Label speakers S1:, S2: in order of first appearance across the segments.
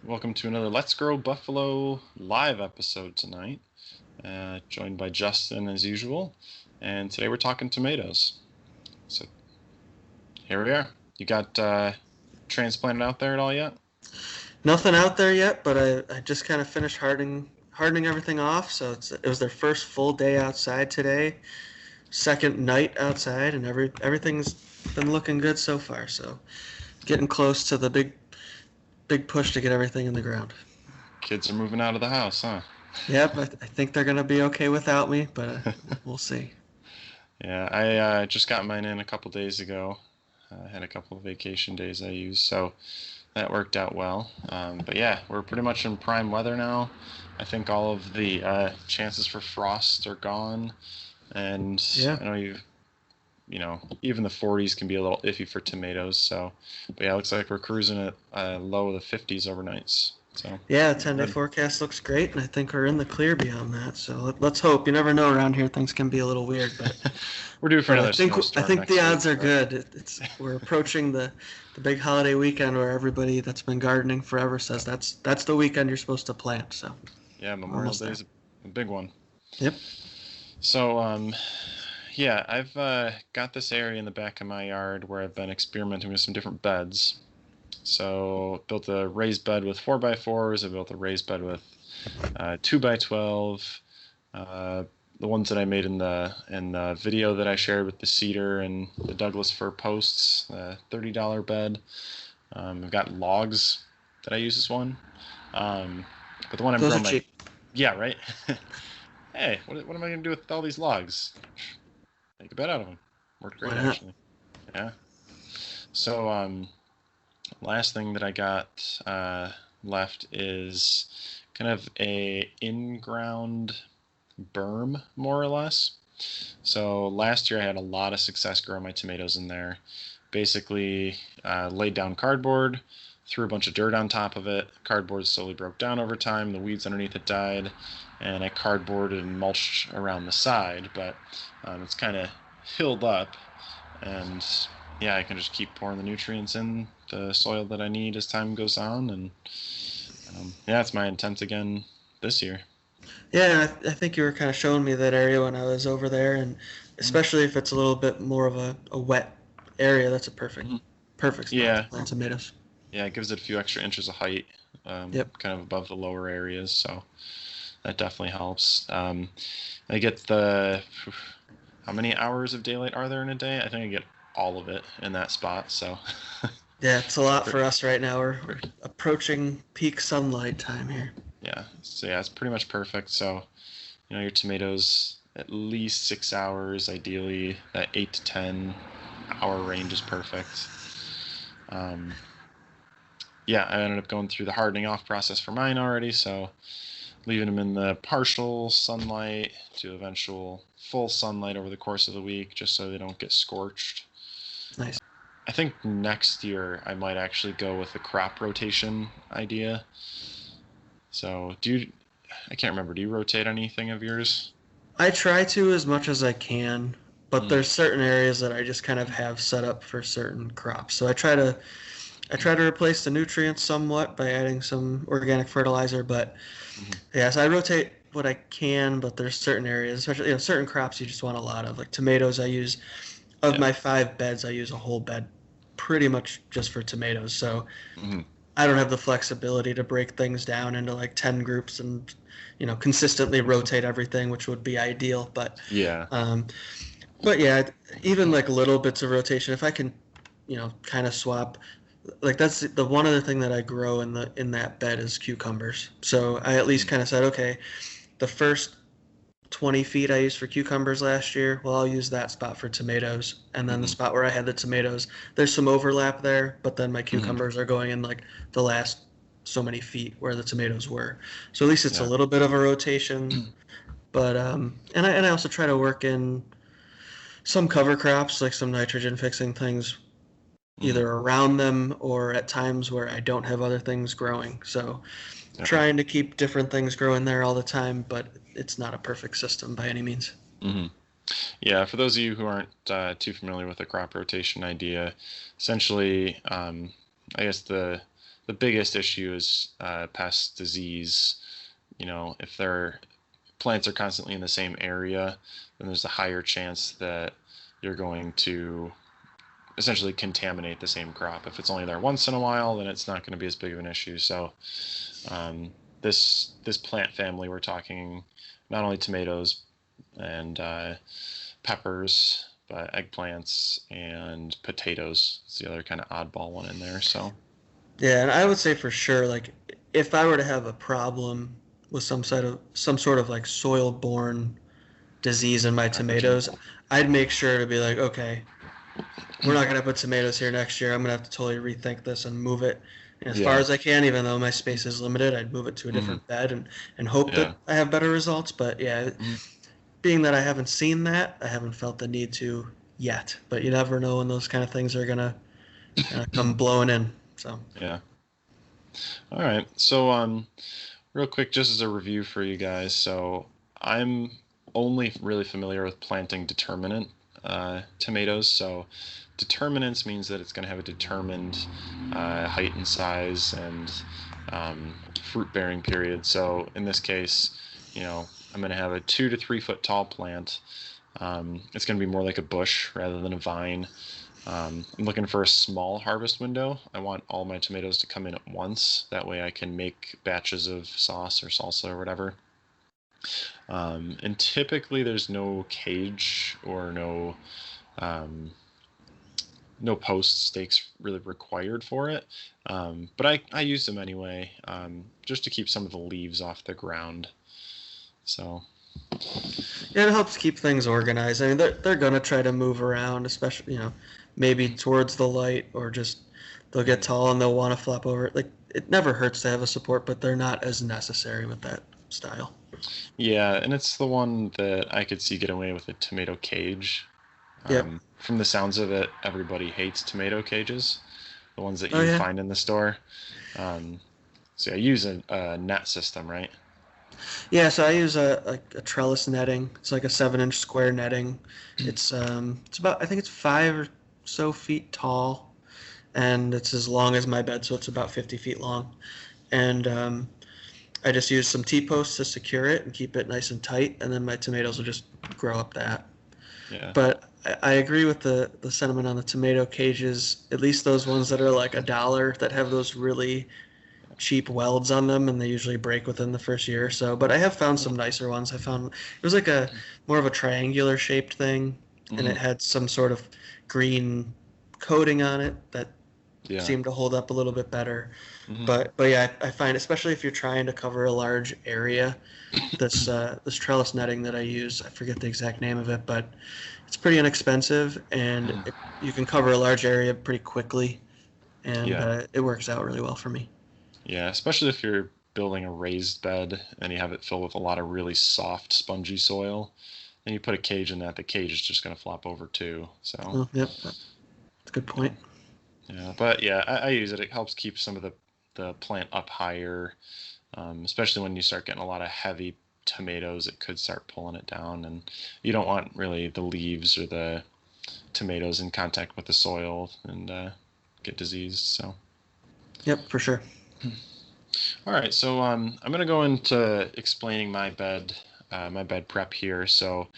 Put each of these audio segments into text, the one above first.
S1: Welcome to another Let's Grow Buffalo live episode tonight. Joined by Justin as usual, and today we're talking tomatoes. So here we are. You got transplanted out there at all yet?
S2: Nothing out there yet, but I just kind of finished hardening everything off. So it was their first full day outside today, second night outside, and everything's been looking good so far. So getting close to the big push to get everything in the ground.
S1: Kids are moving out of the house, huh?
S2: Yep, I think they're gonna be okay without me, but we'll see.
S1: Yeah, I just got mine in a couple days ago. I had a couple of vacation days I used, so that worked out well. But yeah, we're pretty much in prime weather now. I think all of the chances for frost are gone, and
S2: Yeah.
S1: I know even the 40s can be a little iffy for tomatoes. So, but yeah, it looks like we're cruising at low of the 50s overnights. So
S2: Yeah, the 10-day forecast looks great, and I think we're in the clear beyond that. So let's hope. You never know around here; things can be a little weird, but
S1: we're due for another snowstorm.
S2: I think the odds are
S1: so.
S2: good. We're approaching the big holiday weekend where everybody that's been gardening forever says that's the weekend you're supposed to plant. So
S1: yeah, Memorial Day is a big one.
S2: Yep.
S1: So yeah, I've got this area in the back of my yard where I've been experimenting with some different beds. So built a raised bed with 4x4s. I built a raised bed with 2x12. The ones that I made in the video that I shared with the cedar and the Douglas fir posts, the $30 bed. I've got logs that I use this one. But the one I'm
S2: Those
S1: growing
S2: are cheap.
S1: Yeah, right. Hey, what am I gonna do with all these logs? Make a bed out of them. Worked great actually. Yeah. So last thing that I got left is kind of a in-ground berm, more or less. So last year I had a lot of success growing my tomatoes in there. Basically laid down cardboard, threw a bunch of dirt on top of it. Cardboard slowly broke down over time. The weeds underneath it died, and I cardboarded and mulched around the side. But it's kind of filled up, and yeah, I can just keep pouring the nutrients in the soil that I need as time goes on, and yeah, it's my intent again this year.
S2: Yeah, I think you were kind of showing me that area when I was over there, and especially if it's a little bit more of a wet area, that's a perfect spot to plant tomatoes.
S1: Yeah, it gives it a few extra inches of height, kind of above the lower areas, so that definitely helps. I get how many hours of daylight are there in a day? I think I get all of it in that spot, so.
S2: Yeah, it's a lot for us right now. We're approaching peak sunlight time here.
S1: Yeah, so yeah, it's pretty much perfect. So, your tomatoes at least 6 hours, ideally that 8 to 10 hour range is perfect. Yeah, I ended up going through the hardening off process for mine already, so leaving them in the partial sunlight to eventual full sunlight over the course of the week, just so they don't get scorched.
S2: Nice.
S1: I think next year I might actually go with the crop rotation idea. So I can't remember, do you rotate anything of yours?
S2: I try to as much as I can, but there's certain areas that I just kind of have set up for certain crops. So I try to replace the nutrients somewhat by adding some organic fertilizer, but yes, I rotate what I can, but there's certain areas, especially certain crops you just want a lot of. Like tomatoes, my 5 beds, I use a whole bed pretty much just for tomatoes. So I don't have the flexibility to break things down into like 10 groups and consistently rotate everything, which would be ideal. But
S1: yeah,
S2: even like little bits of rotation, if I can, kind of swap. Like that's the one other thing that I grow in that bed is cucumbers. So I at least kind of said, okay, the first 20 feet I used for cucumbers last year, well, I'll use that spot for tomatoes. And then the spot where I had the tomatoes, there's some overlap there, but then my cucumbers are going in like the last so many feet where the tomatoes were. So at least it's a little bit of a rotation. But and I also try to work in some cover crops, like some nitrogen fixing things, either around them or at times where I don't have other things growing. So trying to keep different things growing there all the time, but it's not a perfect system by any means.
S1: Yeah, for those of you who aren't too familiar with the crop rotation idea, essentially, I guess the the biggest issue is pest disease. If their plants are constantly in the same area, then there's a higher chance that you're going to essentially contaminate the same crop. If it's only there once in a while, then it's not going to be as big of an issue. So this plant family, we're talking not only tomatoes and peppers, but eggplants and potatoes. It's the other kind of oddball one in there. So
S2: yeah, and I would say for sure, like if I were to have a problem with some sort of like soil-borne disease in my tomatoes, I'd make sure to be like, okay, we're not going to put tomatoes here next year. I'm going to have to totally rethink this and move it. And as far as I can, even though my space is limited, I'd move it to a different bed and hope that I have better results. But yeah, being that I haven't seen that, I haven't felt the need to yet. But you never know when those kind of things are going to come blowing in. So
S1: yeah. All right. So real quick, just as a review for you guys. So I'm only really familiar with planting determinate tomatoes. So determinants means that it's going to have a determined height and size and fruit bearing period. So in this case, I'm going to have a 2 to 3 foot tall plant. It's going to be more like a bush rather than a vine. I'm looking for a small harvest window. I want all my tomatoes to come in at once. That way I can make batches of sauce or salsa or whatever. And typically there's no cage or no post stakes really required for it. But I use them anyway, just to keep some of the leaves off the ground. So
S2: yeah, it helps keep things organized. I mean, they're gonna try to move around, especially maybe towards the light, or just they'll get tall and they'll want to flop over. Like it never hurts to have a support, but they're not as necessary with that style.
S1: Yeah, and it's the one that I could see get away with a tomato cage. From the sounds of it, everybody hates tomato cages, the ones that you find in the store. So I use a net system, right?
S2: Yeah, so I use a trellis netting. It's like a 7-inch square netting. It's about, I think it's 5 or so feet tall, and it's as long as my bed, so it's about 50 feet long. And I just use some T-posts to secure it and keep it nice and tight, and then my tomatoes will just grow up that.
S1: Yeah.
S2: But I agree with the sentiment on the tomato cages, at least those ones that are like $1 that have those really cheap welds on them, and they usually break within the first year or so. But I have found some nicer ones. I found it was like a more of a triangular shaped thing, and it had some sort of green coating on it that seemed to hold up a little bit better. But yeah, I find, especially if you're trying to cover a large area, this trellis netting that I use, I forget the exact name of it, but it's pretty inexpensive, and you can cover a large area pretty quickly, and it works out really well for me.
S1: Yeah, especially if you're building a raised bed and you have it filled with a lot of really soft, spongy soil, then you put a cage in that, the cage is just going to flop over too. So
S2: yep, that's a good point.
S1: Yeah, but yeah, I use it. It helps keep some of the plant up higher, especially when you start getting a lot of heavy tomatoes. It could start pulling it down, and you don't want really the leaves or the tomatoes in contact with the soil and get diseased. So
S2: yep, for sure.
S1: All right, so I'm going to go into explaining my bed prep here. So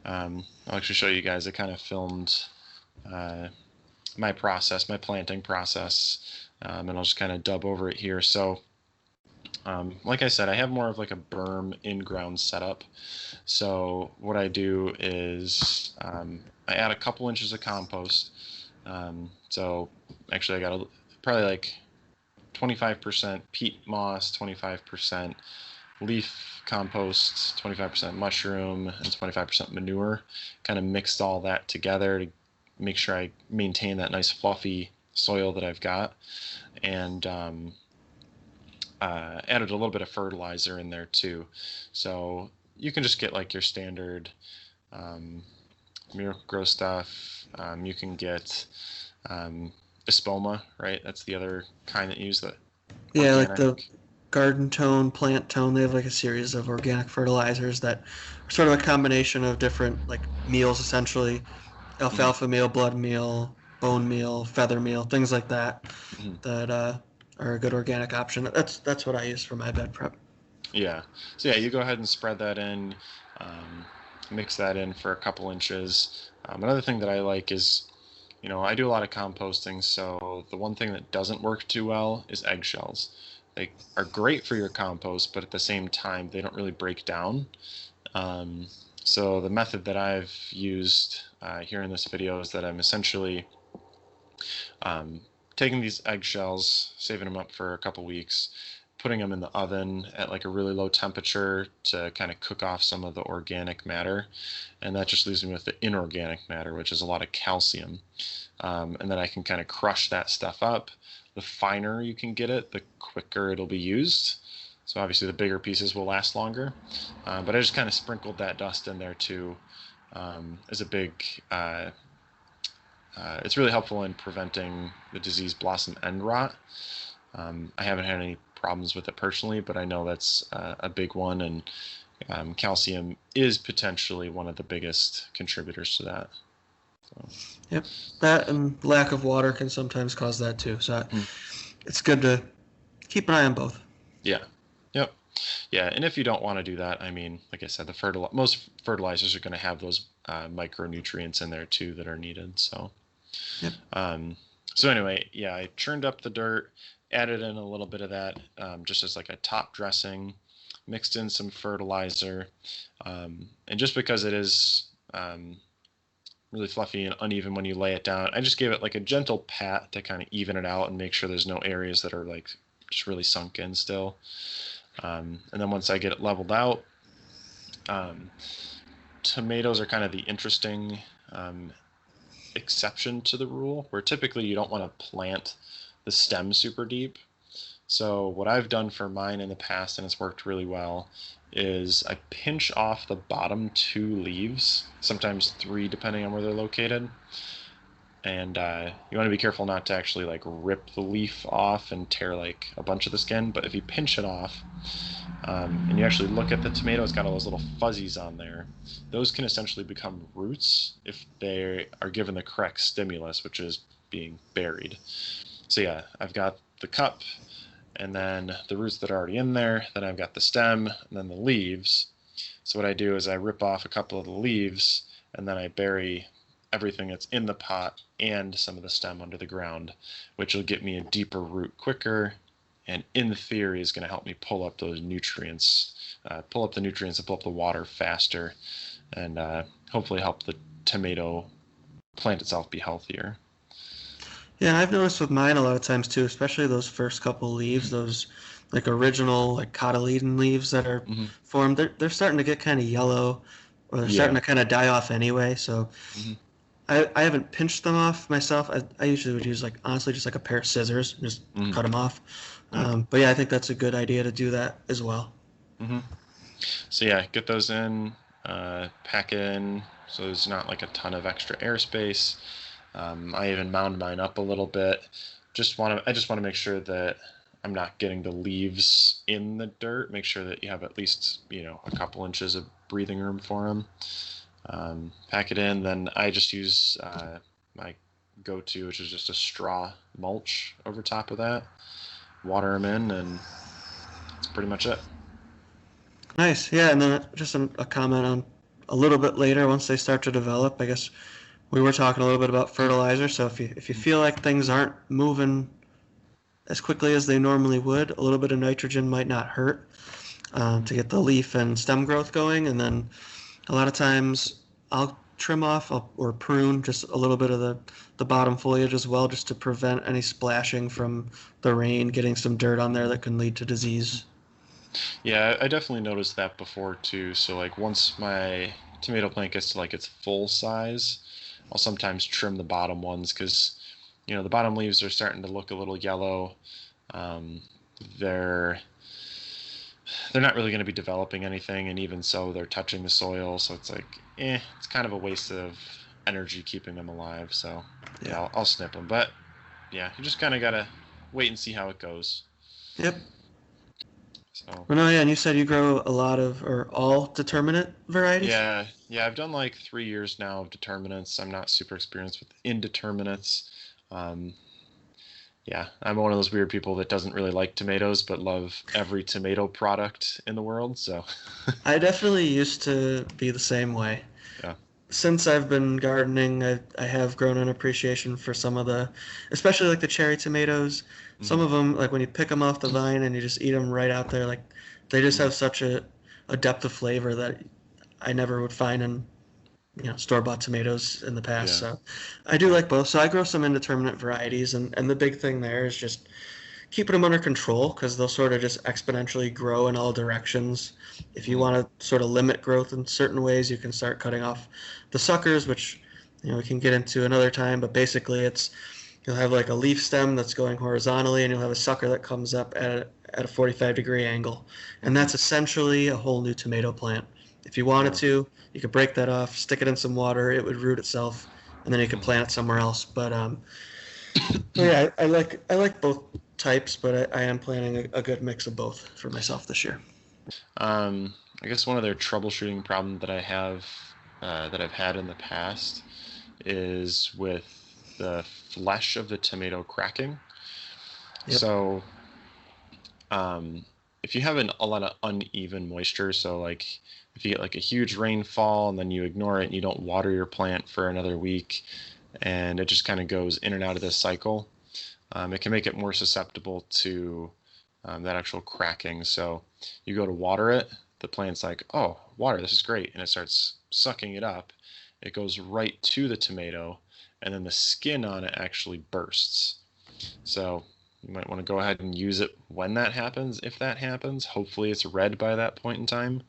S1: I'll actually show you guys. I kind of filmed my planting process, and I'll just kind of dub over it here. So like I said, I have more of like a berm in-ground setup. So what I do is I add a couple inches of compost. So actually I got probably like 25% peat moss, 25% leaf compost, 25% mushroom, and 25% manure. Kind of mixed all that together to make sure I maintain that nice fluffy soil that I've got. And added a little bit of fertilizer in there too. So you can just get like your standard Miracle-Gro stuff. You can get Espoma, right? That's the other kind that use the organic.
S2: Like the Garden Tone, Plant Tone. They have like a series of organic fertilizers that are sort of a combination of different like meals, essentially alfalfa meal, blood meal, bone meal, feather meal, things like that. That are a good organic option. That's what I use for my bed prep.
S1: Yeah. So yeah, you go ahead and spread that in, mix that in for a couple inches. Another thing that I like is, I do a lot of composting, so the one thing that doesn't work too well is eggshells. They are great for your compost, but at the same time, they don't really break down. Um, so the method that I've used here in this video is that I'm essentially um, taking these eggshells, saving them up for a couple weeks, putting them in the oven at like a really low temperature to kind of cook off some of the organic matter. And that just leaves me with the inorganic matter, which is a lot of calcium. And then I can kind of crush that stuff up. The finer you can get it, the quicker it'll be used. So obviously the bigger pieces will last longer. But I just kind of sprinkled that dust in there too as a big it's really helpful in preventing the disease blossom end rot. I haven't had any problems with it personally, but I know that's a big one, and calcium is potentially one of the biggest contributors to that. So.
S2: Yep, that and lack of water can sometimes cause that too. So it's good to keep an eye on both.
S1: Yeah. Yep. Yeah, and if you don't want to do that, I mean, like I said, most fertilizers are going to have those micronutrients in there too that are needed. So.
S2: Yep.
S1: So anyway, yeah, I churned up the dirt, added in a little bit of that just as like a top dressing, mixed in some fertilizer, and just because it is really fluffy and uneven when you lay it down, I just gave it like a gentle pat to kind of even it out and make sure there's no areas that are like just really sunk in still. And then once I get it leveled out, tomatoes are kind of the interesting exception to the rule, where typically you don't want to plant the stem super deep. So what I've done for mine in the past, and it's worked really well, is I pinch off the bottom 2 leaves, sometimes 3 depending on where they're located. And you want to be careful not to actually like rip the leaf off and tear like a bunch of the skin, but if you pinch it off and you actually look at the tomato, it's got all those little fuzzies on there. Those can essentially become roots if they are given the correct stimulus, which is being buried. So yeah, I've got the cup and then the roots that are already in there, then I've got the stem and then the leaves. So what I do is I rip off a couple of the leaves and then I bury everything that's in the pot and some of the stem under the ground, which will get me a deeper root quicker, and in theory is going to help me pull up those nutrients, pull up the nutrients and pull up the water faster, and hopefully help the tomato plant itself be healthier.
S2: Yeah, I've noticed with mine a lot of times too, especially those first couple leaves, those like original like cotyledon leaves that are formed, they're starting to get kind of yellow, or they're starting to kind of die off anyway. So I haven't pinched them off myself. I usually would use like honestly just like a pair of scissors, just cut them off. But yeah, I think that's a good idea to do that as well.
S1: So yeah, get those in, pack in so there's not like a ton of extra airspace. I even mound mine up a little bit. I just want to make sure that I'm not getting the leaves in the dirt. Make sure that you have at least a couple inches of breathing room for them. Pack it in. Then I just use my go-to, which is just a straw mulch over top of that. Water them in, and that's pretty much it.
S2: Nice. Yeah, and then just a comment on a little bit later once they start to develop. I guess we were talking a little bit about fertilizer. So if you feel like things aren't moving as quickly as they normally would, a little bit of nitrogen might not hurt to get the leaf and stem growth going. And then a lot of times I'll trim off or prune just a little bit of the bottom foliage as well, just to prevent any splashing from the rain, getting some dirt on there that can lead to disease.
S1: Yeah, I definitely noticed that before too. So like once my tomato plant gets to like its full size, I'll sometimes trim the bottom ones because the bottom leaves are starting to look a little yellow. They're not really going to be developing anything, and even so they're touching the soil, so it's like it's kind of a waste of energy keeping them alive. So yeah, I'll snip them, but yeah, you just kind of gotta wait and see how it goes.
S2: Yep.
S1: So
S2: well, no, yeah, and you said you grow a lot of or all determinate varieties.
S1: yeah, I've done like 3 years now of determinants. I'm not super experienced with indeterminates. Yeah, I'm one of those weird people that doesn't really like tomatoes, but love every tomato product in the world. So,
S2: I definitely used to be the same way.
S1: yeah.
S2: Since I've been gardening, I have grown an appreciation for some of the, especially like the cherry tomatoes. Some
S1: Hmm.
S2: of them, like when you pick them off the vine and you just eat them right out there, like they just
S1: Hmm.
S2: have such a depth of flavor that I never would find in, store-bought tomatoes in the past.
S1: Yeah.
S2: So I do like both. So I grow some indeterminate varieties, and the big thing there is just keeping them under control because they'll sort of just exponentially grow in all directions. If you
S1: Hmm.
S2: want to sort of limit growth in certain ways, you can start cutting off the suckers, which we can get into another time. But basically, it's you'll have like a leaf stem that's going horizontally, and you'll have a sucker that comes up at a 45-degree angle, and
S1: Hmm.
S2: that's essentially a whole new tomato plant. If you wanted
S1: Yeah.
S2: to, you could break that off, stick it in some water, it would root itself, and then you could
S1: Hmm.
S2: plant it somewhere else. But yeah, I like both types, but I am planning a good mix of both for myself this year.
S1: I guess one of their troubleshooting problem that I have that I've had in the past is with the flesh of the tomato cracking.
S2: Yep.
S1: So, um, if you have a lot of uneven moisture, so like if you get like a huge rainfall and then you ignore it and you don't water your plant for another week, and it just kind of goes in and out of this cycle, it can make it more susceptible to that actual cracking. So you go to water it, the plant's like, oh, water, this is great. And it starts sucking it up. It goes right to the tomato, and then the skin on it actually bursts. So you might want to go ahead and use it when that happens, if that happens. Hopefully it's red by that point in time.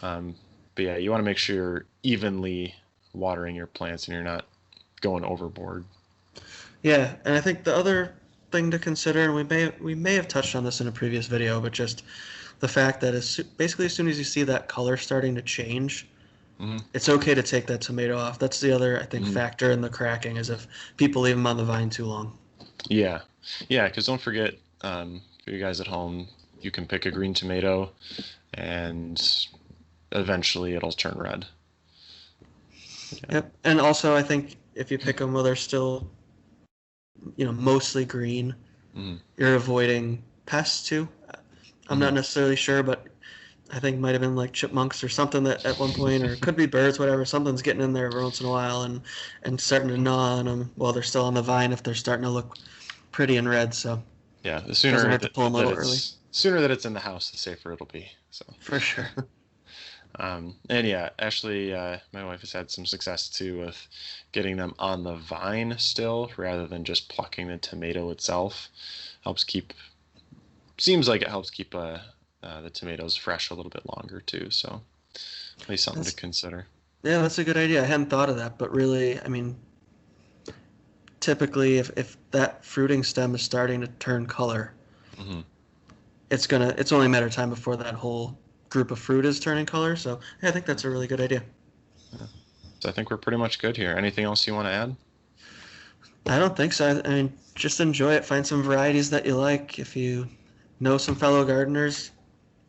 S1: Um, but yeah, you want to make sure you're evenly watering your plants and you're not going overboard.
S2: Yeah, and I think the other thing to consider, and we may have touched on this in a previous video, but just the fact that basically as soon as you see that color starting to change,
S1: Hmm.
S2: it's okay to take that tomato off. That's the other, I think,
S1: Hmm.
S2: factor in the cracking is if people leave them on the vine too long.
S1: Yeah, yeah, because don't forget, for you guys at home, you can pick a green tomato and eventually it'll turn red. Yeah.
S2: Yep, and also I think if you pick them while they're still, mostly green,
S1: Hmm.
S2: you're avoiding pests too. I'm
S1: Hmm.
S2: not necessarily sure, but I think it might have been like chipmunks or something that at one point, or it could be birds, whatever. Something's getting in there every once in a while and starting to gnaw on them while they're still on the vine if they're starting to look pretty and red. So
S1: Yeah, the
S2: it doesn't
S1: sooner
S2: hurt to pull them a little early,
S1: sooner that it's in the house, the safer it'll be. So,
S2: for sure.
S1: and yeah, Ashley, my wife has had some success too with getting them on the vine still, rather than just plucking the tomato itself. Helps keep Seems like it helps keep the tomatoes fresh a little bit longer too. So at least something to
S2: That's
S1: consider.
S2: Yeah, that's a good idea. I hadn't thought of that, but really, I mean, typically if that fruiting stem is starting to turn color,
S1: Hmm.
S2: it's only a matter of time before that whole group of fruit is turning color. So yeah, I think that's a really good idea.
S1: Yeah. So I think we're pretty much good here. Anything else you want to add?
S2: I don't think so. I mean, just enjoy it. Find some varieties that you like. If you know some fellow gardeners,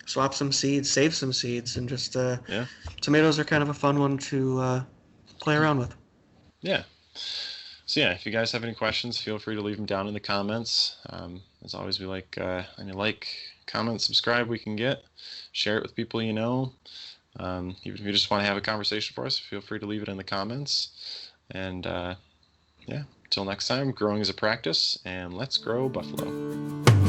S2: swap some seeds, save some seeds, and just
S1: Yeah.
S2: tomatoes are kind of a fun one to play around with.
S1: Yeah. So yeah, if you guys have any questions, feel free to leave them down in the comments. As always, we like any comment, subscribe we can get. Share it with people you know. Even if you just want to have a conversation for us, feel free to leave it in the comments. And yeah, until next time, growing is a practice, and let's grow buffalo.